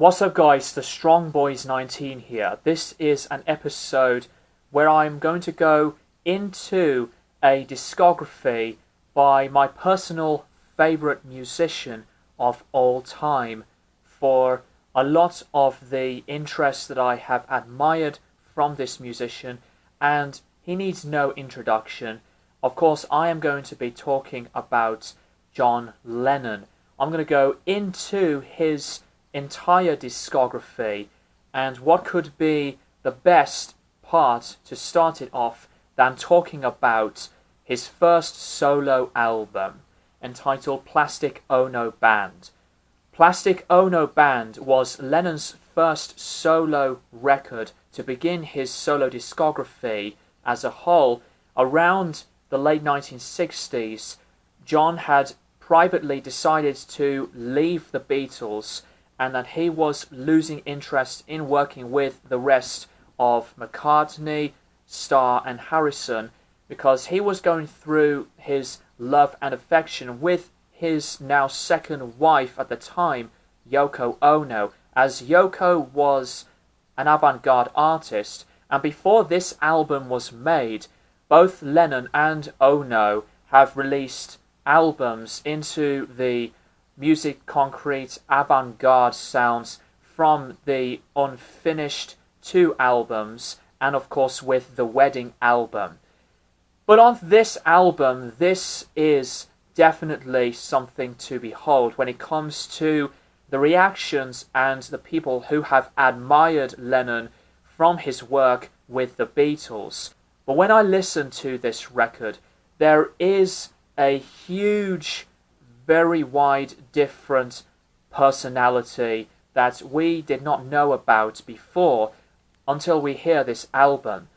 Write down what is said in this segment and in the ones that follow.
What's up guys, the Strong Boys 19 here. This is an episode where I'm going to go into a discography by my personal favorite musician of all time for a lot of the interests that I have admired from this musician, and he needs no introduction. Of course, I am going to be talking about John Lennon. I'm going to go into his entire discography, and what could be the best part to start it off than talking about his first solo album entitled Plastic Ono Band. Plastic Ono Band was Lennon's first solo record to begin his solo discography as a whole. Around the late 1960s, John had privately decided to leave the Beatles, and that he was losing interest in working with the rest of McCartney, Starr and Harrison, because he was going through his love and affection with his now second wife at the time, Yoko Ono, as Yoko was an avant-garde artist, and before this album was made, both Lennon and Ono have released albums into the music concrete avant-garde sounds from the unfinished two albums, and of course with the wedding album. But on this album, this is definitely something to behold when it comes to the reactions and the people who have admired Lennon from his work with the Beatles. But when I listen to this record, there is a huge, very wide different personality that we did not know about before until we hear this album.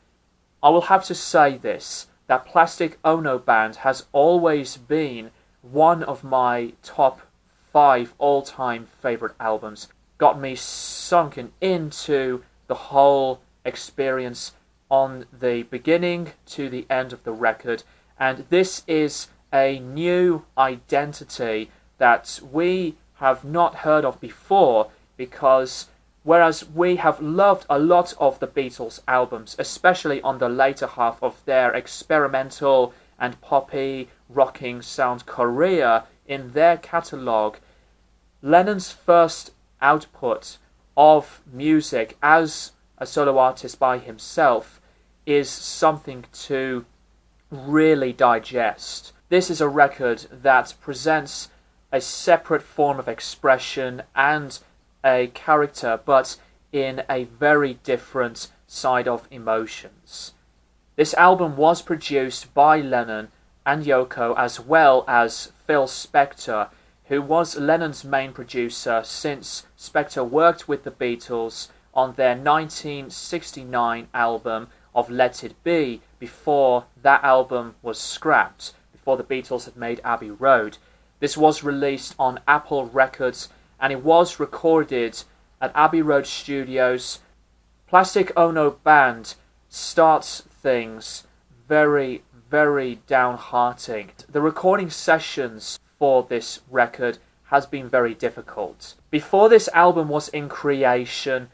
I will have to say this, that Plastic Ono Band has always been one of my top 5 all-time favorite albums. Got me sunken into the whole experience on the beginning to the end of the record, and this is a new identity that we have not heard of before, because whereas we have loved a lot of the Beatles albums, especially on the later half of their experimental and poppy rocking sound career in their catalogue, Lennon's first output of music as a solo artist by himself is something to really digest. This is a record that presents a separate form of expression and a character, but in a very different side of emotions. This album was produced by Lennon and Yoko, as well as Phil Spector, who was Lennon's main producer since Spector worked with the Beatles on their 1969 album of Let It Be before that album was scrapped, before the Beatles had made Abbey Road. This was released on Apple Records, and it was recorded at Abbey Road Studios. Plastic Ono Band starts things very, very downhearted. The recording sessions for this record has been very difficult. Before this album was in creation,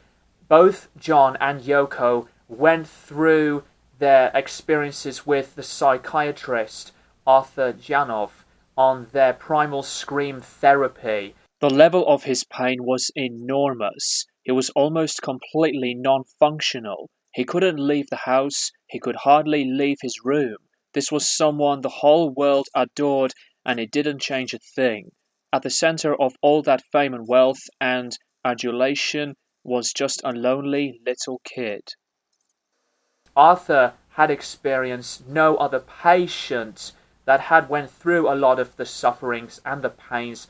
both John and Yoko went through their experiences with the psychiatrist Arthur Janov on their primal scream therapy. The level of his pain was enormous. He was almost completely non-functional. He couldn't leave the house. He could hardly leave his room. This was someone the whole world adored, and it didn't change a thing. At the center of all that fame and wealth and adulation was just a lonely little kid. Arthur had experienced no other patient that had went through a lot of the sufferings and the pains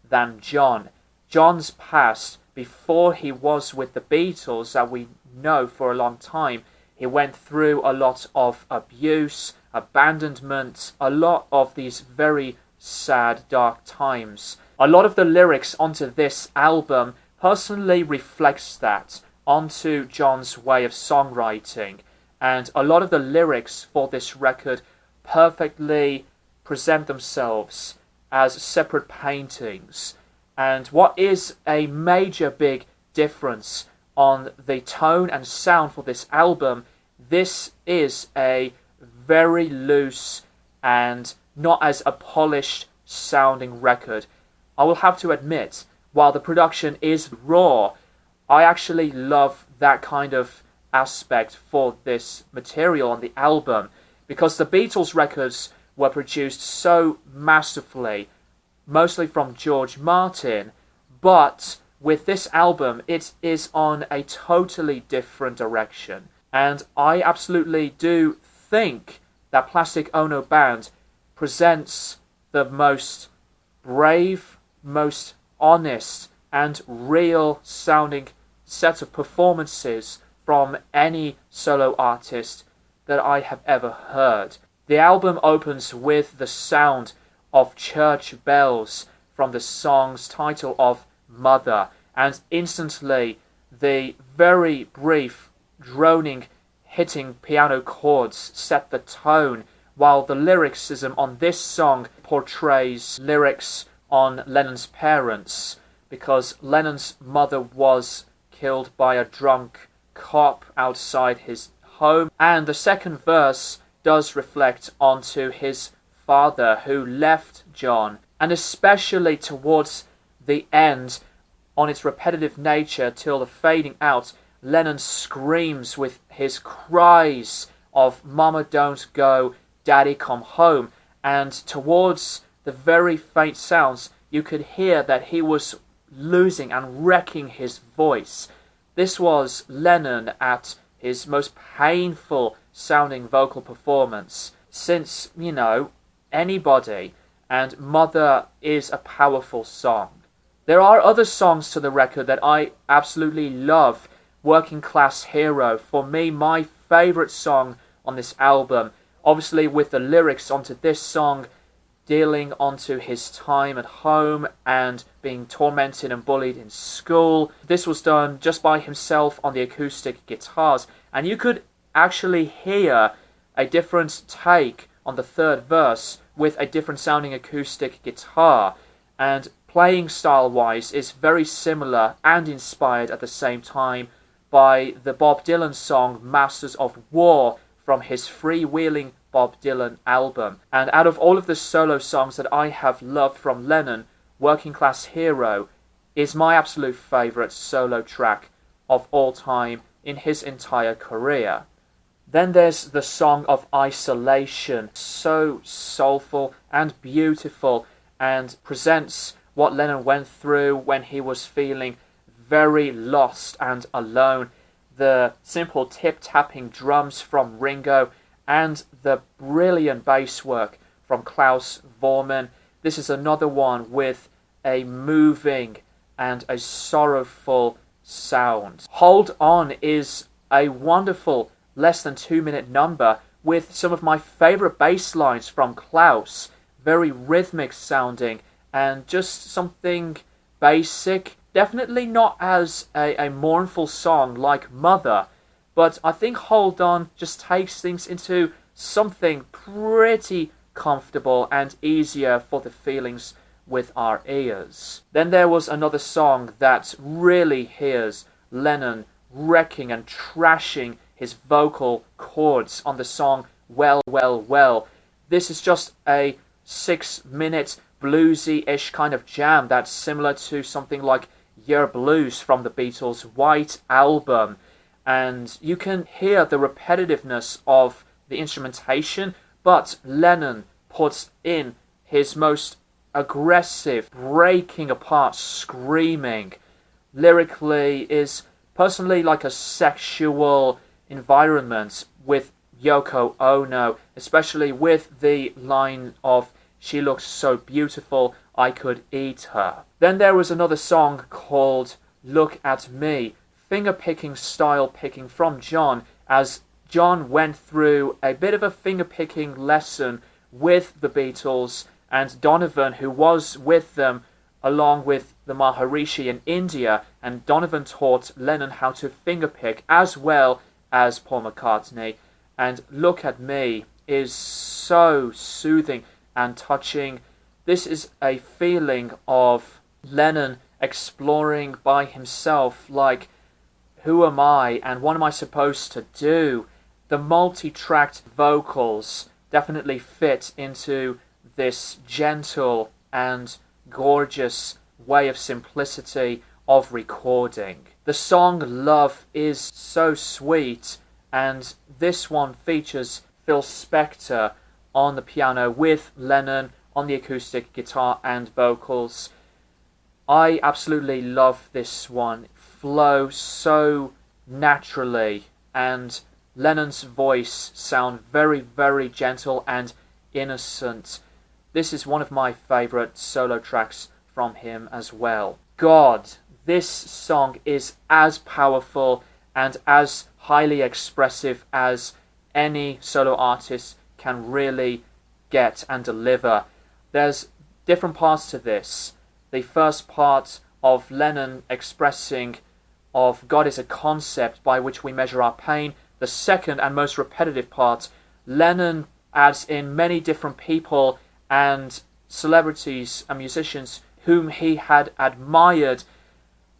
than John. John's past, before he was with the Beatles, that we know for a long time, he went through a lot of abuse, abandonment, a lot of these very sad, dark times. A lot of the lyrics onto this album personally reflects that onto John's way of songwriting, and a lot of the lyrics for this record perfectly present themselves as separate paintings. And what is a major big difference on the tone and sound for this album. This is a very loose and not as a polished sounding record. I will have to admit, while the production is raw, I actually love that kind of aspect for this material on the album, because the Beatles records were produced so masterfully, mostly from George Martin, but with this album it is on a totally different direction. And I absolutely do think that Plastic Ono Band presents the most brave, most honest and real sounding set of performances from any solo artist that I have ever heard. The album opens with the sound of church bells from the song's title of Mother, and instantly the very brief droning hitting piano chords set the tone, while the lyricism on this song portrays lyrics on Lennon's parents, because Lennon's mother was killed by a drunk cop outside his home, and the second verse does reflect onto his father who left John, and especially towards the end, on its repetitive nature till the fading out, Lennon screams with his cries of "Mama don't go, Daddy come home," and towards the very faint sounds you could hear that he was losing and wrecking his voice. This was Lennon at his most painful sounding vocal performance since, anybody, and Mother is a powerful song. There are other songs to the record that I absolutely love. Working Class Hero, for me, my favourite song on this album, obviously with the lyrics onto this song dealing onto his time at home and being tormented and bullied in school. This was done just by himself on the acoustic guitars, and you could actually hear a different take on the third verse with a different sounding acoustic guitar, and playing style wise is very similar and inspired at the same time by the Bob Dylan song Masters of War from his freewheeling Bob Dylan album. And out of all of the solo songs that I have loved from Lennon, Working Class Hero is my absolute favourite solo track of all time in his entire career. Then there's the Song of Isolation, so soulful and beautiful, and presents what Lennon went through when he was feeling very lost and alone. The simple tip-tapping drums from Ringo and the brilliant bass work from Klaus Voormann. This is another one with a moving and a sorrowful sound. Hold On is a wonderful less than 2-minute number with some of my favourite bass lines from Klaus, very rhythmic sounding and just something basic. Definitely not as a mournful song like Mother, but I think Hold On just takes things into something pretty comfortable and easier for the feelings with our ears. Then there was another song that really hears Lennon wrecking and trashing his vocal cords on the song Well, Well, Well. This is just a 6-minute bluesy-ish kind of jam that's similar to something like Year Blues from the Beatles' White Album, and you can hear the repetitiveness of the instrumentation, but Lennon puts in his most aggressive, breaking apart screaming. Lyrically is personally like a sexual environment with Yoko Ono, especially with the line of "She looks so beautiful, I could eat her." Then there was another song called Look at Me, finger-picking style picking from John, as John went through a bit of a finger-picking lesson with the Beatles, and Donovan, who was with them along with the Maharishi in India, and Donovan taught Lennon how to finger-pick as well as Paul McCartney. And Look at Me is so soothing and touching. This is a feeling of Lennon exploring by himself, like, who am I and what am I supposed to do? The multi-tracked vocals definitely fit into this gentle and gorgeous way of simplicity of recording. The song Love is so sweet, and this one features Phil Spector on the piano with Lennon on the acoustic guitar and vocals. I absolutely love this one. It flows so naturally, and Lennon's voice sounds very, very gentle and innocent. This is one of my favourite solo tracks from him as well. God, this song is as powerful and as highly expressive as any solo artist can really get and deliver. There's different parts to this. The first part of Lennon expressing of God is a concept by which we measure our pain. The second and most repetitive part, Lennon adds in many different people and celebrities and musicians whom he had admired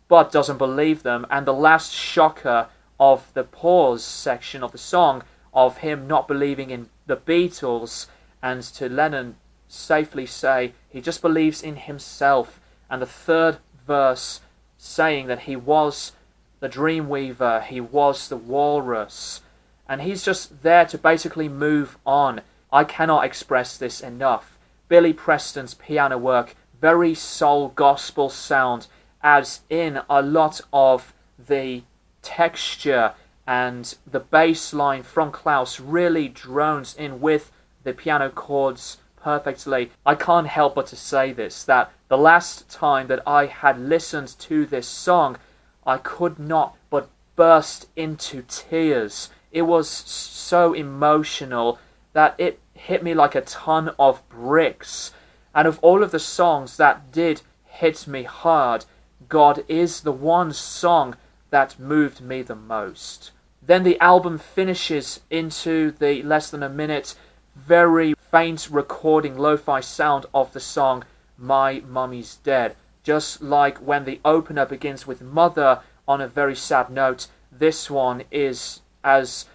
but doesn't believe them. And the last shocker of the pause section of the song of him not believing in the Beatles, and to Lennon safely say he just believes in himself. And the third verse saying that he was the Dreamweaver, he was the Walrus, and he's just there to basically move on. I cannot express this enough. Billy Preston's piano work, very soul gospel sound, adds in a lot of the texture, and the bass line from Klaus really drones in with the piano chords perfectly. I can't help but to say this, that the last time that I had listened to this song, I could not but burst into tears. It was so emotional that it hit me like a ton of bricks. And of all of the songs that did hit me hard, God is the one song that moved me the most. Then the album finishes into the less than a minute, very faint recording lo-fi sound of the song My Mummy's Dead. Just like when the opener begins with Mother on a very sad note, this one is as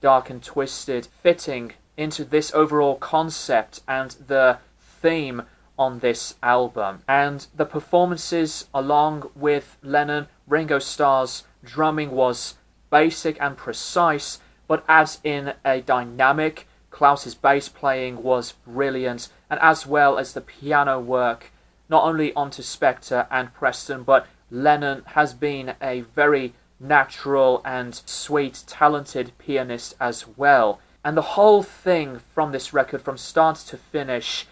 dark and twisted, fitting into this overall concept and the theme on this album. And the performances along with Lennon, Ringo Starr's drumming was basic and precise, but adds in a dynamic. Klaus's bass playing was brilliant, and as well as the piano work, not only onto Spector and Preston, but Lennon has been a very natural and sweet, talented pianist as well. And the whole thing from this record, from start to finish,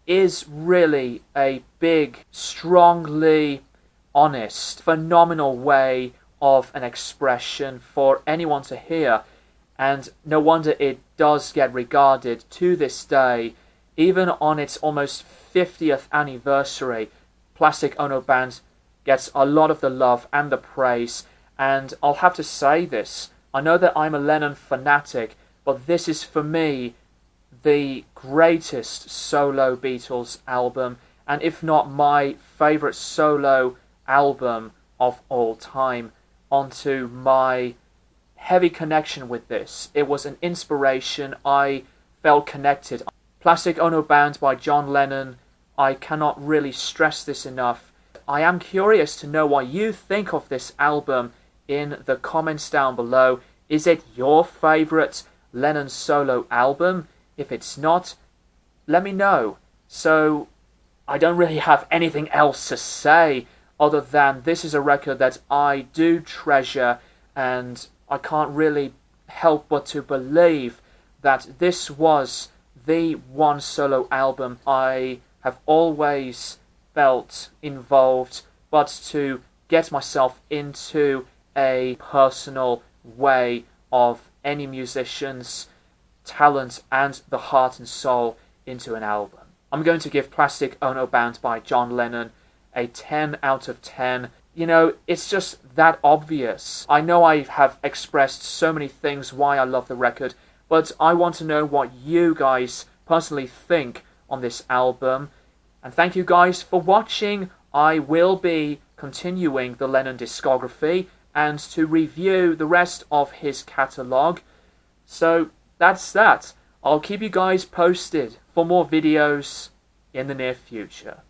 is really a big, strongly honest, phenomenal way of an expression for anyone to hear. And no wonder it does get regarded to this day, even on its almost 50th anniversary. Plastic Ono Band gets a lot of the love and the praise. And I'll have to say this, I know that I'm a Lennon fanatic, but this is for me the greatest solo Beatles album, and if not my favourite solo album of all time. Onto my heavy connection with this. It was an inspiration. I felt connected. Plastic Ono Band by John Lennon. I cannot really stress this enough. I am curious to know what you think of this album in the comments down below. Is it your favourite Lennon solo album? If it's not, let me know. So I don't really have anything else to say other than this is a record that I do treasure, and I can't really help but to believe that this was the one solo album I have always felt involved, but to get myself into a personal way of any musician's talent and the heart and soul into an album. I'm going to give Plastic Ono Band by John Lennon a 10 out of 10. You know, it's just that obvious. I know I have expressed so many things why I love the record, but I want to know what you guys personally think on this album. And thank you guys for watching. I will be continuing the Lennon discography and to review the rest of his catalogue. So that's that. I'll keep you guys posted for more videos in the near future.